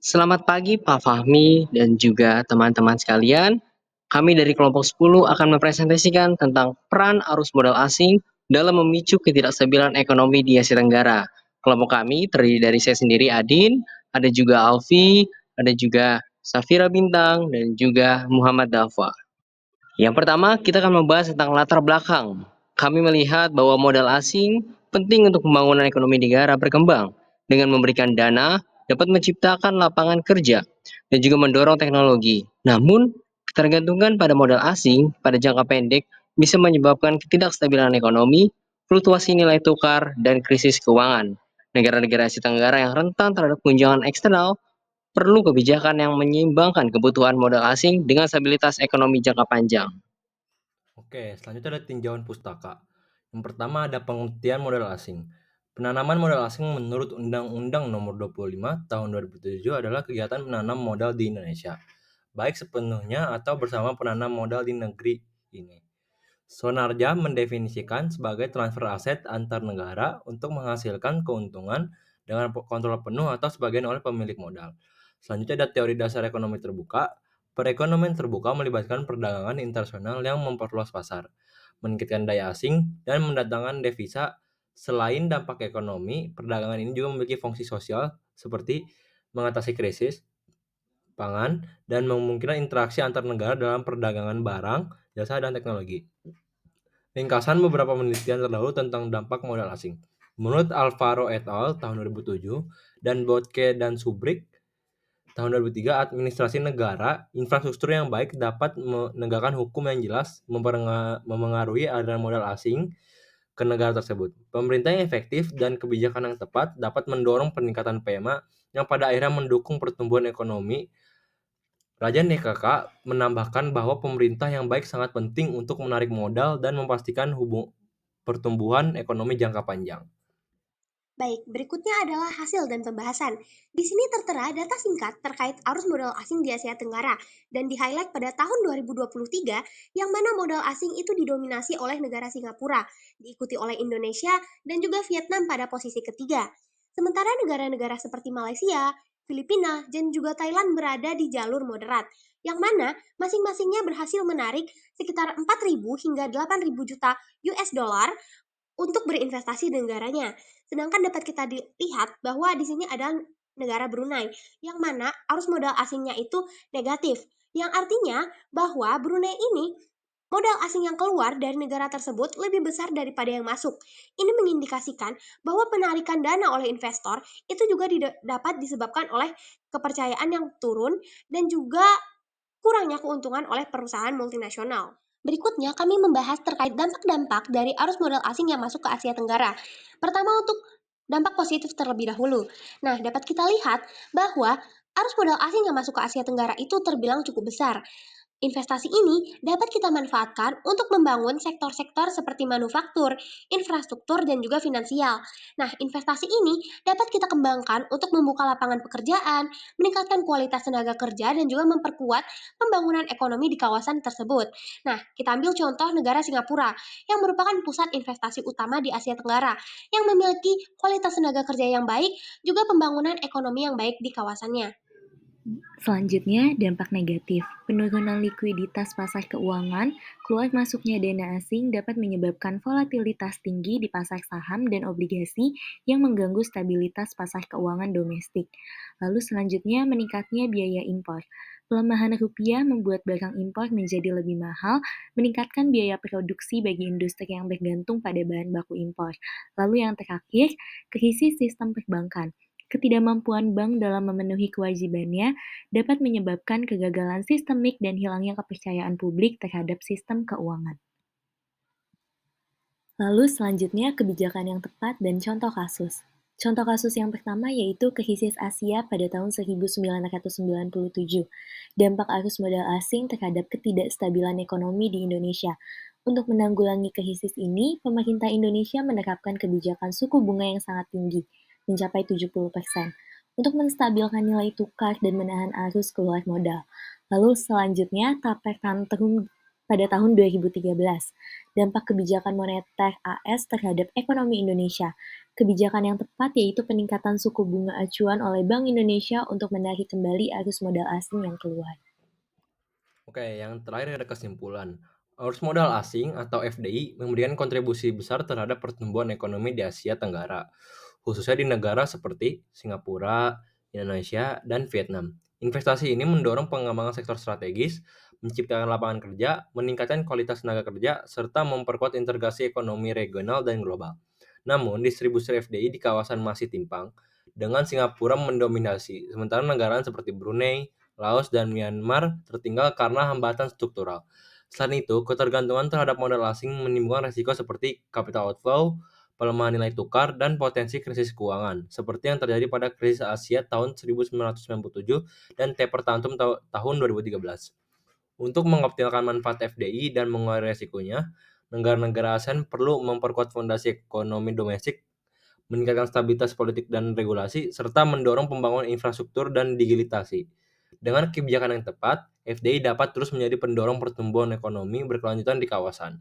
Selamat pagi Pak Fahmi dan juga teman-teman sekalian. Kami dari kelompok 10 akan mempresentasikan tentang peran arus modal asing dalam memicu ketidakstabilan ekonomi di Asia Tenggara. Kelompok kami terdiri dari saya sendiri Adin, ada juga Alfi, ada juga Safira Bintang, dan juga Muhammad Dafa. Yang pertama, kita akan membahas tentang latar belakang. Kami melihat bahwa modal asing penting untuk pembangunan ekonomi negara berkembang. Dengan memberikan dana, dapat menciptakan lapangan kerja dan juga mendorong teknologi. Namun, ketergantungan pada modal asing pada jangka pendek bisa menyebabkan ketidakstabilan ekonomi, fluktuasi nilai tukar, dan krisis keuangan. Negara-negara Asia Tenggara yang rentan terhadap guncangan eksternal perlu kebijakan yang menyeimbangkan kebutuhan modal asing dengan stabilitas ekonomi jangka panjang. Oke, selanjutnya ada tinjauan pustaka. Yang pertama ada pengertian modal asing. Penanaman modal asing menurut Undang-Undang Nomor 25 Tahun 2007 adalah kegiatan menanam modal di Indonesia, baik sepenuhnya atau bersama penanam modal di negeri ini. Sonarja mendefinisikan sebagai transfer aset antar negara untuk menghasilkan keuntungan dengan kontrol penuh atau sebagian oleh pemilik modal. Selanjutnya ada teori dasar ekonomi terbuka. Perekonomian terbuka melibatkan perdagangan internasional yang memperluas pasar, meningkatkan daya asing, dan mendatangkan devisa. Selain dampak ekonomi, perdagangan ini juga memiliki fungsi sosial seperti mengatasi krisis pangan dan memungkinkan interaksi antar negara dalam perdagangan barang, jasa, dan teknologi. Ringkasan beberapa penelitian terdahulu tentang dampak modal asing. Menurut Alvaro et al. Tahun 2007 dan Botke dan Subrick tahun 2003, administrasi negara, infrastruktur yang baik dapat menegakkan hukum yang jelas, memengaruhi aliran modal asing ke negara tersebut. Pemerintah yang efektif dan kebijakan yang tepat dapat mendorong peningkatan PMA yang pada akhirnya mendukung pertumbuhan ekonomi. Raja DKK menambahkan bahwa pemerintah yang baik sangat penting untuk menarik modal dan memastikan pertumbuhan ekonomi jangka panjang. Baik, berikutnya adalah hasil dan pembahasan. Di sini tertera data singkat terkait arus modal asing di Asia Tenggara dan di-highlight pada tahun 2023 yang mana modal asing itu didominasi oleh negara Singapura, diikuti oleh Indonesia dan juga Vietnam pada posisi ketiga. Sementara negara-negara seperti Malaysia, Filipina, dan juga Thailand berada di jalur moderat, yang mana masing-masingnya berhasil menarik sekitar 4.000 hingga 8.000 juta US dollar untuk berinvestasi di negaranya. Sedangkan dapat kita dilihat bahwa di sini ada negara Brunei, yang mana arus modal asingnya itu negatif. Yang artinya bahwa Brunei ini modal asing yang keluar dari negara tersebut lebih besar daripada yang masuk. Ini mengindikasikan bahwa penarikan dana oleh investor itu juga dapat disebabkan oleh kepercayaan yang turun dan juga kurangnya keuntungan oleh perusahaan multinasional. Berikutnya, kami membahas terkait dampak-dampak dari arus modal asing yang masuk ke Asia Tenggara. Pertama, untuk dampak positif terlebih dahulu. Nah, dapat kita lihat bahwa arus modal asing yang masuk ke Asia Tenggara itu terbilang cukup besar. Investasi ini dapat kita manfaatkan untuk membangun sektor-sektor seperti manufaktur, infrastruktur, dan juga finansial. Nah, investasi ini dapat kita kembangkan untuk membuka lapangan pekerjaan, meningkatkan kualitas tenaga kerja, dan juga memperkuat pembangunan ekonomi di kawasan tersebut. Nah, kita ambil contoh negara Singapura, yang merupakan pusat investasi utama di Asia Tenggara, yang memiliki kualitas tenaga kerja yang baik, juga pembangunan ekonomi yang baik di kawasannya. Selanjutnya, dampak negatif. Penurunan likuiditas pasar keuangan, keluar masuknya dana asing dapat menyebabkan volatilitas tinggi di pasar saham dan obligasi yang mengganggu stabilitas pasar keuangan domestik. Lalu selanjutnya, meningkatnya biaya impor. Pelemahan rupiah membuat barang impor menjadi lebih mahal, meningkatkan biaya produksi bagi industri yang bergantung pada bahan baku impor. Lalu yang terakhir, krisis sistem perbankan. Ketidakmampuan bank dalam memenuhi kewajibannya dapat menyebabkan kegagalan sistemik dan hilangnya kepercayaan publik terhadap sistem keuangan. Lalu selanjutnya kebijakan yang tepat dan contoh kasus. Contoh kasus yang pertama yaitu krisis Asia pada tahun 1997. Dampak arus modal asing terhadap ketidakstabilan ekonomi di Indonesia. Untuk menanggulangi krisis ini, pemerintah Indonesia menerapkan kebijakan suku bunga yang sangat tinggi, mencapai 70%, untuk menstabilkan nilai tukar dan menahan arus keluar modal. Lalu selanjutnya, taper tantrum pada tahun 2013. Dampak kebijakan moneter AS terhadap ekonomi Indonesia. Kebijakan yang tepat yaitu peningkatan suku bunga acuan oleh Bank Indonesia untuk menarik kembali arus modal asing yang keluar. Oke, yang terakhir ada kesimpulan. Arus modal asing atau FDI memberikan kontribusi besar terhadap pertumbuhan ekonomi di Asia Tenggara, khususnya di negara seperti Singapura, Indonesia, dan Vietnam. Investasi ini mendorong pengembangan sektor strategis, menciptakan lapangan kerja, meningkatkan kualitas tenaga kerja, serta memperkuat integrasi ekonomi regional dan global. Namun, distribusi FDI di kawasan masih timpang, dengan Singapura mendominasi, sementara negara seperti Brunei, Laos, dan Myanmar tertinggal karena hambatan struktural. Selain itu, ketergantungan terhadap modal asing menimbulkan resiko seperti capital outflow, pelemahan nilai tukar, dan potensi krisis keuangan, seperti yang terjadi pada krisis Asia tahun 1997 dan taper tantrum tahun 2013. Untuk mengoptimalkan manfaat FDI dan mengurangi resikonya, negara-negara ASEAN perlu memperkuat fondasi ekonomi domestik, meningkatkan stabilitas politik dan regulasi, serta mendorong pembangunan infrastruktur dan digitalisasi. Dengan kebijakan yang tepat, FDI dapat terus menjadi pendorong pertumbuhan ekonomi berkelanjutan di kawasan.